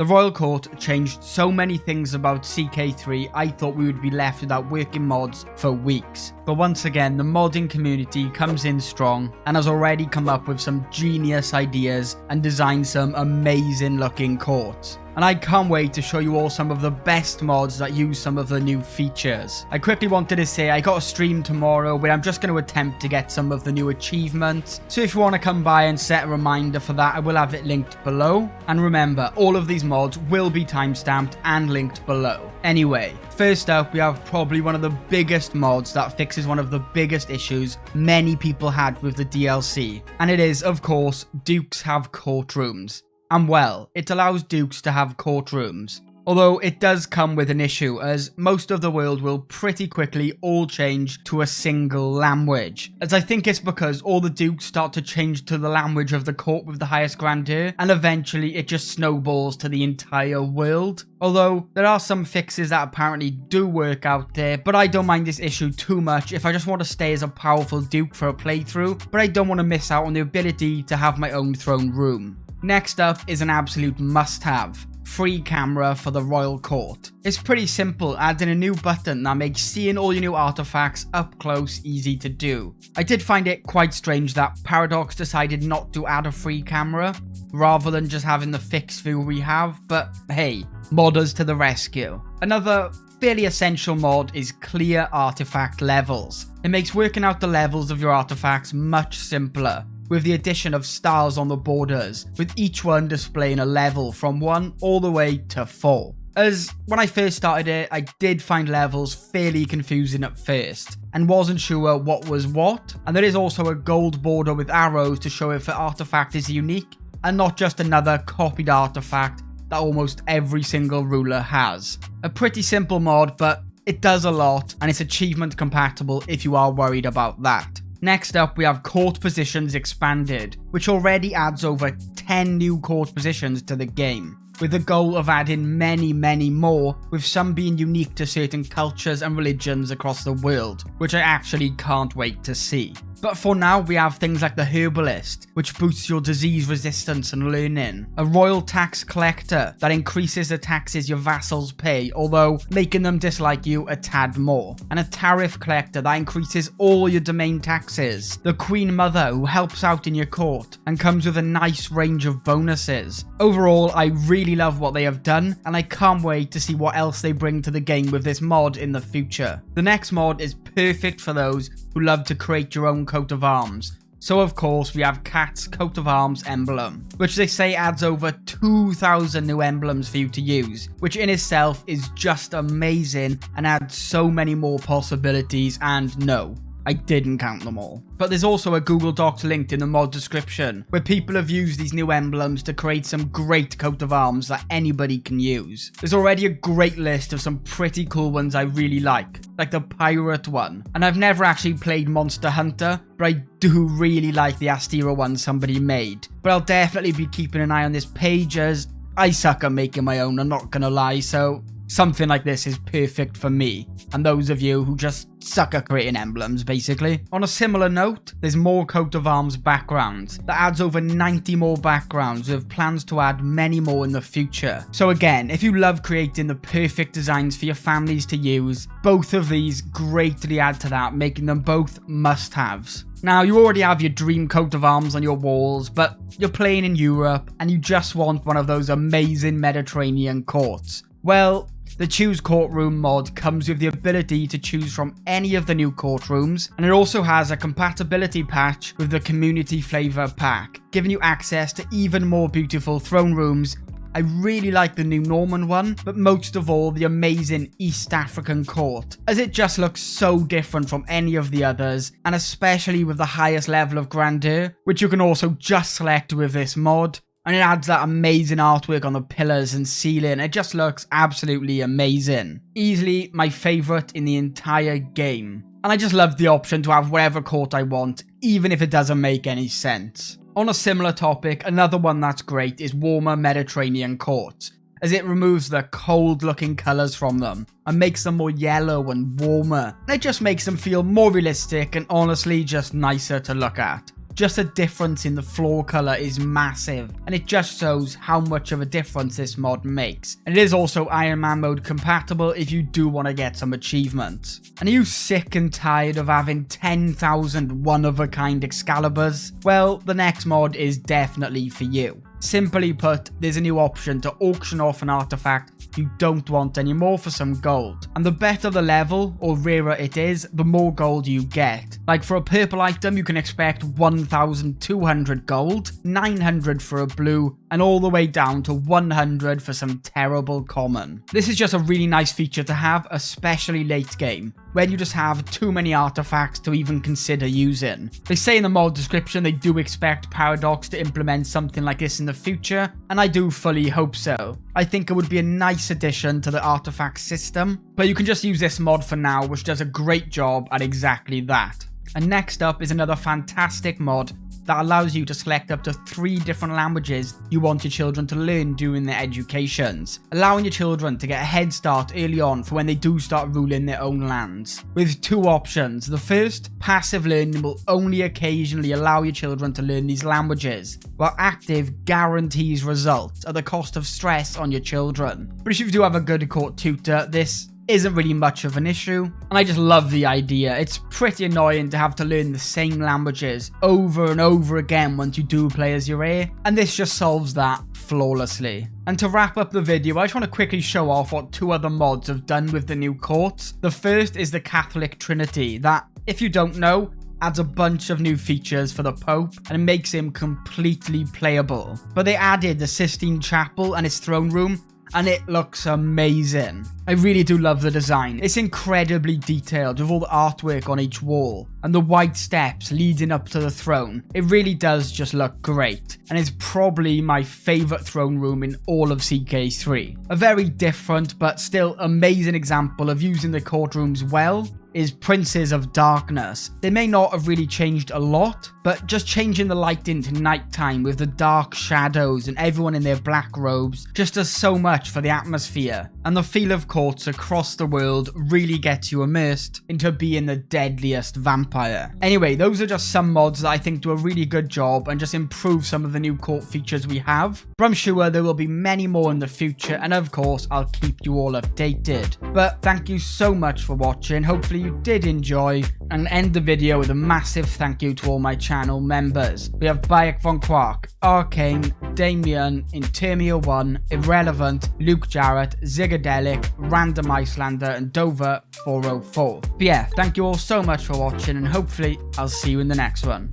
The Royal Court changed so many things about CK3, I thought we would be left without working mods for weeks. But once again, the modding community comes in strong and has already come up with some genius ideas and designed some amazing looking courts. And I can't wait to show you all some of the best mods that use some of the new features. I quickly wanted to say I got a stream tomorrow where I'm just going to attempt to get some of the new achievements. So if you want to come by and set a reminder for that, I will have it linked below. And remember, all of these mods will be timestamped and linked below. Anyway, first up we have probably one of the biggest mods that fixes one of the biggest issues many people had with the DLC. And it is, of course, Dukes have courtrooms. And well, it allows Dukes to have courtrooms. Although it does come with an issue, as most of the world will pretty quickly all change to a single language. As I think it's because all the Dukes start to change to the language of the court with the highest grandeur, and eventually it just snowballs to the entire world. Although, there are some fixes that apparently do work out there, but I don't mind this issue too much if I just want to stay as a powerful Duke for a playthrough, but I don't want to miss out on the ability to have my own throne room. Next up is an absolute must-have. Free camera for the Royal Court. It's pretty simple, adding a new button that makes seeing all your new artifacts up close easy to do. I did find it quite strange that Paradox decided not to add a free camera, rather than just having the fixed view we have, but hey, modders to the rescue. Another fairly essential mod is clear artifact levels. It makes working out the levels of your artifacts much simpler, with the addition of stars on the borders, with each one displaying a level from 1 all the way to 4. As when I first started it, I did find levels fairly confusing at first, and wasn't sure what was what, and there is also a gold border with arrows to show if an artifact is unique, and not just another copied artifact that almost every single ruler has. A pretty simple mod, but it does a lot, and it's achievement compatible if you are worried about that. Next up, we have court positions expanded, which already adds over 10 new court positions to the game, with the goal of adding many more, with some being unique to certain cultures and religions across the world, which I actually can't wait to see. But for now, we have things like the Herbalist, which boosts your disease resistance and learning. A Royal Tax Collector that increases the taxes your vassals pay, although making them dislike you a tad more. And a Tariff Collector that increases all your domain taxes. The Queen Mother, who helps out in your court and comes with a nice range of bonuses. Overall, I really love what they have done, and I can't wait to see what else they bring to the game with this mod in the future. The next mod is perfect for those who love to create your own coat of arms. So of course we have Cat's coat of arms emblem, which they say adds over 2,000 new emblems for you to use, which in itself is just amazing and adds so many more possibilities, and no, I didn't count them all. But there's also a Google Docs linked in the mod description where people have used these new emblems to create some great coat of arms that anybody can use. There's already a great list of some pretty cool ones I really like the pirate one. And I've never actually played Monster Hunter, but I do really like the Astera one somebody made. But I'll definitely be keeping an eye on this page, as I suck at making my own, I'm not gonna lie, so something like this is perfect for me, and those of you who just suck at creating emblems, basically. On a similar note, there's more coat of arms backgrounds, that adds over 90 more backgrounds, with plans to add many more in the future. So again, if you love creating the perfect designs for your families to use, both of these greatly add to that, making them both must-haves. Now, you already have your dream coat of arms on your walls, but you're playing in Europe, and you just want one of those amazing Mediterranean courts. Well, the Choose Courtroom mod comes with the ability to choose from any of the new courtrooms, and it also has a compatibility patch with the Community Flavor Pack, giving you access to even more beautiful throne rooms. I really like the new Norman one, but most of all the amazing East African court, as it just looks so different from any of the others, and especially with the highest level of grandeur, which you can also just select with this mod. And it adds that amazing artwork on the pillars and ceiling. It just looks absolutely amazing. Easily my favourite in the entire game. And I just love the option to have whatever court I want, even if it doesn't make any sense. On a similar topic, another one that's great is warmer Mediterranean courts, as it removes the cold looking colours from them and makes them more yellow and warmer. And it just makes them feel more realistic and honestly just nicer to look at. just a difference in the floor color is massive, and it just shows how much of a difference this mod makes. And it is also Iron Man mode compatible if you do want to get some achievements. And are you sick and tired of having 10,000 one-of-a-kind Excaliburs? Well, the next mod is definitely for you. Simply put, there's a new option to auction off an artifact you don't want anymore for some gold. And the better the level, or rarer it is, the more gold you get. Like for a purple item, you can expect 1,200 gold, 900 for a blue, and all the way down to 100 for some terrible common. This is just a really nice feature to have, especially late game, when you just have too many artifacts to even consider using. They say in the mod description they do expect Paradox to implement something like this in the future, and I do fully hope so. I think it would be a nice addition to the artifact system, but you can just use this mod for now, which does a great job at exactly that. And next up is another fantastic mod that allows you to select up to 3 different languages you want your children to learn during their educations, allowing your children to get a head start early on for when they do start ruling their own lands. With 2 options. The first, passive learning, will only occasionally allow your children to learn these languages, while active guarantees results at the cost of stress on your children. But if you do have a good court tutor, this isn't really much of an issue, and I just love the idea. It's pretty annoying to have to learn the same languages over and over again once you do play as your heir, and this just solves that flawlessly. And to wrap up the video, I just want to quickly show off what 2 other mods have done with the new courts. The first is the Catholic Trinity, that, if you don't know, adds a bunch of new features for the Pope and makes him completely playable. But they added the Sistine Chapel and its throne room, and it looks amazing. I really do love the design. It's incredibly detailed with all the artwork on each wall and the white steps leading up to the throne. It really does just look great, and it's probably my favourite throne room in all of CK3. A very different but still amazing example of using the courtrooms well is Princes of Darkness. They may not have really changed a lot, but just changing the light into nighttime with the dark shadows and everyone in their black robes just does so much for the atmosphere. And the feel of courts across the world really gets you immersed into being the deadliest vampire. Anyway, those are just some mods that I think do a really good job and just improve some of the new court features we have. But I'm sure there will be many more in the future, and of course I'll keep you all updated. But thank you so much for watching. Hopefully you did enjoy, and end the video with a massive thank you to all my channel members. We have Bayek Von Quark, Arcane, Damien, Intermia 1, Irrelevant, Luke Jarrett, Zigadelic, Random Icelander, and Dover 404. But yeah, thank you all so much for watching, and hopefully I'll see you in the next one.